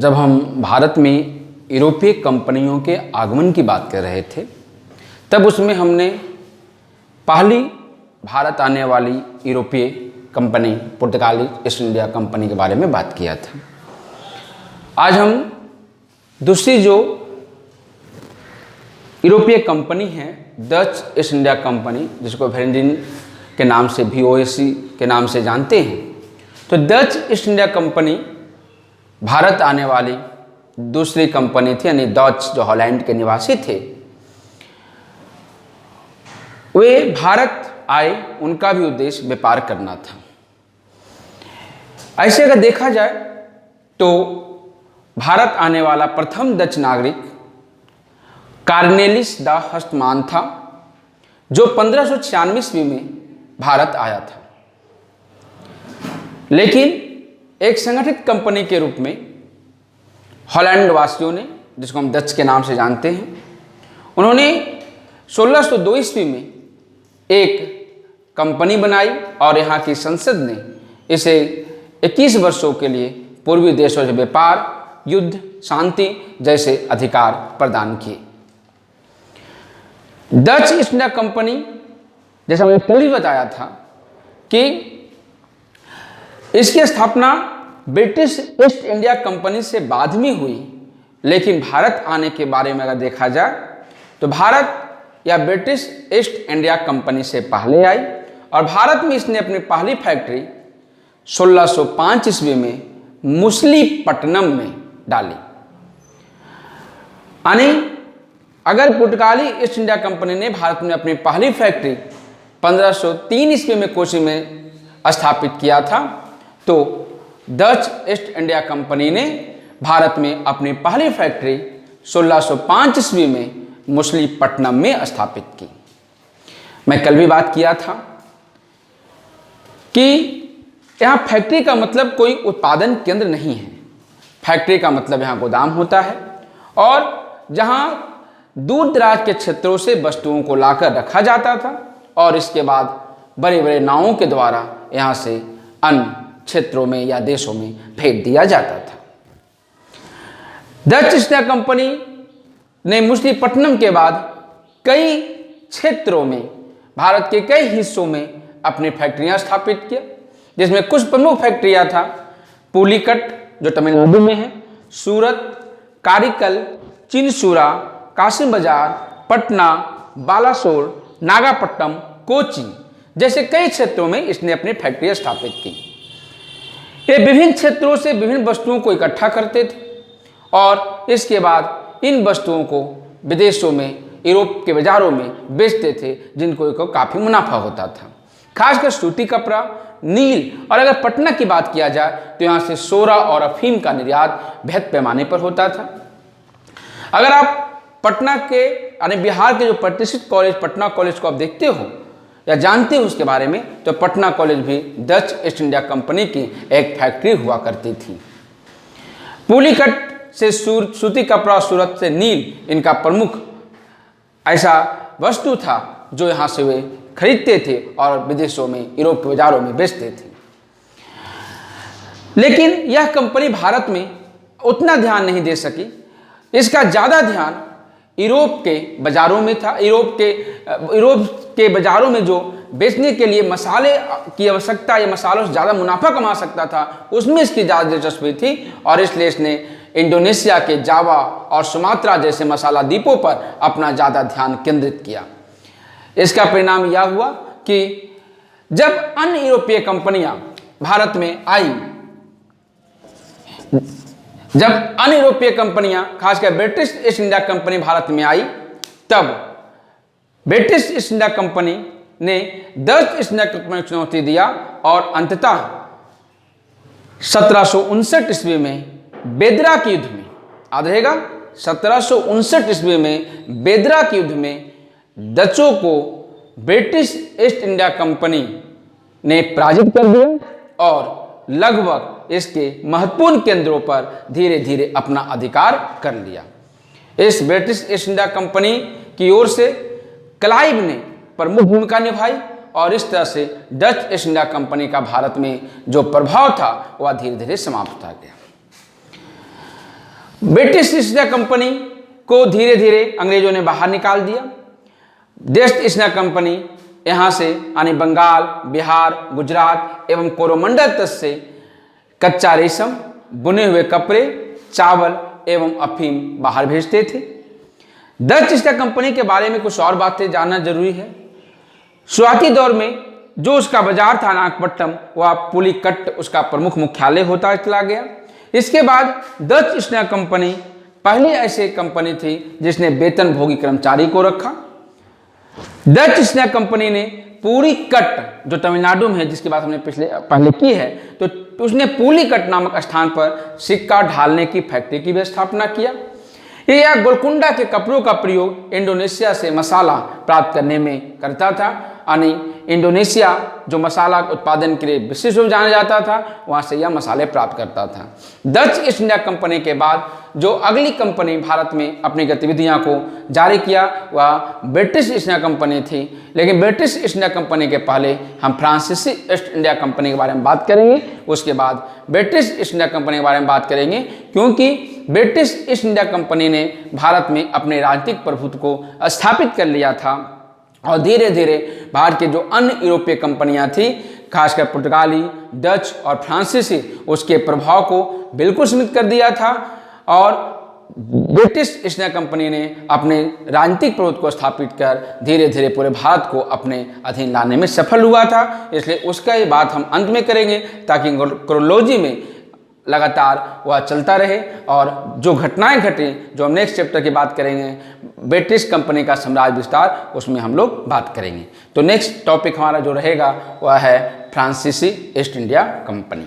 जब हम भारत में यूरोपीय कंपनियों के आगमन की बात कर रहे थे, तब उसमें हमने पहली भारत आने वाली यूरोपीय कंपनी पुर्तगाली ईस्ट इंडिया कंपनी के बारे में बात किया था। आज हम दूसरी जो यूरोपीय कंपनी है, डच ईस्ट इंडिया कंपनी, जिसको वेरिंडिन के नाम से VOAC के नाम से जानते हैं, तो Dutch east India company Bharat आने वाली दूसरी कंपनी थी। यानी डच जो हॉलैंड के निवासी थे, वे भारत आए, उनका भी उद्देश्य व्यापार करना था। ऐसे अगर देखा जाए तो भारत आने वाला प्रथम डच नागरिक कार्नेलिस दा हस्टमान था, जो 1596 ईस्वी में भारत आया था। लेकिन एक संगठित कंपनी के रूप में हॉलैंड वासियों ने, जिसको हम डच के नाम से जानते हैं, उन्होंने 1602 ईस्वी में एक कंपनी बनाई और यहाँ की संसद ने इसे 21 वर्षों के लिए पूर्वी देशों से व्यापार, युद्ध, शांति जैसे अधिकार प्रदान किए। डच ईस्ट इंडिया कंपनी, जैसा मैंने पहले बताया था कि इसकी स्थापना ब्रिटिश ईस्ट इंडिया कंपनी से बाद में हुई, लेकिन भारत आने के बारे में अगर देखा जाए तो भारत या ब्रिटिश ईस्ट इंडिया कंपनी से पहले आई और भारत में इसने अपनी पहली फैक्ट्री 1605 ईस्वी में मुसलीपट्टनम में डाली। यानी अगर पुर्तगाली ईस्ट इंडिया कंपनी ने भारत में अपनी पहली फैक्ट्री 1503 ईस्वी में कोची में स्थापित किया था, तो डच ईस्ट इंडिया कंपनी ने भारत में अपनी पहली फैक्ट्री 1605 ईस्वी में मुसलीपट्टनम में स्थापित की। मैं कल भी बात किया था कि यहाँ फैक्ट्री का मतलब कोई उत्पादन केंद्र नहीं है। फैक्ट्री का मतलब यहाँ गोदाम होता है और जहाँ दूर दराज के क्षेत्रों से वस्तुओं को लाकर रखा जाता था और इसके बाद बड़े बड़े नावों के द्वारा यहाँ से अन्य क्षेत्रों में या देशों में भेज दिया जाता था। डच ईस्ट इंडिया कंपनी ने मुसलीपट्टनम के बाद कई क्षेत्रों में, भारत के कई हिस्सों में अपनी फैक्ट्रियां स्थापित किया, जिसमें कुछ प्रमुख फैक्ट्रियां था पुलिकट जो तमिलनाडु में है, सूरत, कारिकल, चिनसूरा, कासिम बाजार, पटना, बालासोर, नागापट्टनम, कोची जैसे कई क्षेत्रों में इसने अपनी फैक्ट्रियां स्थापित की। ये विभिन्न क्षेत्रों से विभिन्न वस्तुओं को इकट्ठा करते थे और इसके बाद इन वस्तुओं को विदेशों में, यूरोप के बाजारों में बेचते थे, जिनको काफ़ी मुनाफा होता था। खासकर सूती कपड़ा, नील, और अगर पटना की बात किया जाए तो यहाँ से सोरा और अफीम का निर्यात बृहद पैमाने पर होता था। अगर आप पटना के यानी बिहार के जो प्रतिष्ठित कॉलेज पटना कॉलेज को आप देखते हो या जानते हो उसके बारे में, तो पटना कॉलेज भी डच ईस्ट इंडिया कंपनी की एक फैक्ट्री हुआ करती थी। पुलिकट से सूती कपड़ा, सूरत से नील, इनका प्रमुख ऐसा वस्तु था जो यहाँ से वे खरीदते थे और विदेशों में, यूरोप के बाजारों में बेचते थे। लेकिन यह कंपनी भारत में उतना ध्यान नहीं दे सकी। इसका ज़्यादा ध्यान यूरोप के बाजारों में था। यूरोप के बाजारों में जो बेचने के लिए मसाले की आवश्यकता या मसालों से ज़्यादा मुनाफा कमा सकता था, उसमें इसकी ज़्यादा दिलचस्पी थी और इसलिए इसने इंडोनेशिया के जावा और सुमात्रा जैसे मसाला द्वीपों पर अपना ज़्यादा ध्यान केंद्रित किया। इसका परिणाम यह हुआ कि जब अन्य यूरोपीय कंपनियां भारत में आई, जब अन्य यूरोपीय कंपनियां खासकर British east India company Bharat में आई, तब ब्रिटिश ईस्ट इंडिया कंपनी ने डच ईस्ट इंडिया कंपनी को चुनौती दिया और अंततः 1759 ईस्वी में बेदरा के युद्ध में, याद रहेगा, 1759 ईस्वी में बेदरा के युद्ध में डचों को ब्रिटिश ईस्ट इंडिया कंपनी ने पराजित कर दिया और लगभग इसके महत्वपूर्ण केंद्रों पर धीरे धीरे अपना अधिकार कर लिया। इस ब्रिटिश ईस्ट इंडिया कंपनी की ओर से क्लाइव ने प्रमुख भूमिका निभाई और इस तरह से डच ईस्ट इंडिया कंपनी का भारत में जो प्रभाव था वह धीरे धीरे समाप्त हो गया। ब्रिटिश ईस्ट इंडिया कंपनी को धीरे धीरे अंग्रेजों ने बाहर निकाल दिया। वेस्ट ईस्ट इंडिया कंपनी यहाँ से यानी बंगाल, बिहार, गुजरात एवं कोरोमंडल तक से कच्चा रेशम, बुने हुए कपड़े, चावल एवं अफीम बाहर भेजते थे। डच ईस्ट इंडिया कंपनी के बारे में कुछ और बातें जानना जरूरी है। शुरुआती दौर में जो उसका बाजार था नागपट्टनम, वह पुलिकट्ट उसका प्रमुख मुख्यालय होता चला गया। इसके बाद डच ईस्ट इंडिया कंपनी पहली ऐसी कंपनी थी जिसने वेतनभोगी कर्मचारी को रखा। डच ईस्ट इंडिया कंपनी ने पुलिकट्ट, जो तमिलनाडु में है, जिसकी बात हमने पहले की है, तो उसने पुलिकट्ट नामक स्थान पर सिक्का ढालने की फैक्ट्री की भी स्थापना किया। यह गोलकुंडा के कपड़ों का प्रयोग इंडोनेशिया से मसाला प्राप्त करने में करता था, यानी इंडोनेशिया जो मसाला उत्पादन के लिए विशेष रूप जाना जाता था, वहाँ से यह मसाले प्राप्त करता था। डच ईस्ट इंडिया कंपनी के बाद जो अगली कंपनी भारत में अपनी गतिविधियाँ को जारी किया वह ब्रिटिश ईस्ट इंडिया कंपनी थी। लेकिन ब्रिटिश ईस्ट इंडिया कंपनी के पहले हम फ्रांसीसी ईस्ट इंडिया कंपनी के बारे में बात करेंगे, उसके बाद ब्रिटिश ईस्ट इंडिया कंपनी के बारे में बात करेंगे, क्योंकि ब्रिटिश ईस्ट इंडिया कंपनी ने भारत में अपने राजनीतिक प्रभुत्व को स्थापित कर लिया था और धीरे धीरे भारत के जो अन्य यूरोपीय कंपनियां थी, खासकर पुर्तगाली, डच और फ्रांसीसी, उसके प्रभाव को बिल्कुल सीमित कर दिया था और ब्रिटिश ईस्ट इंडिया कंपनी ने अपने राजनीतिक प्रभुत्व को स्थापित कर धीरे धीरे पूरे भारत को अपने अधीन लाने में सफल हुआ था। इसलिए उसका ये बात हम अंत में करेंगे ताकि क्रोनोलॉजी में लगातार वह चलता रहे और जो घटनाएं घटी, जो हम नेक्स्ट चैप्टर की बात करेंगे ब्रिटिश कंपनी का साम्राज्य विस्तार, उसमें हम लोग बात करेंगे। तो नेक्स्ट टॉपिक हमारा जो रहेगा वह है फ्रांसीसी ईस्ट इंडिया कंपनी।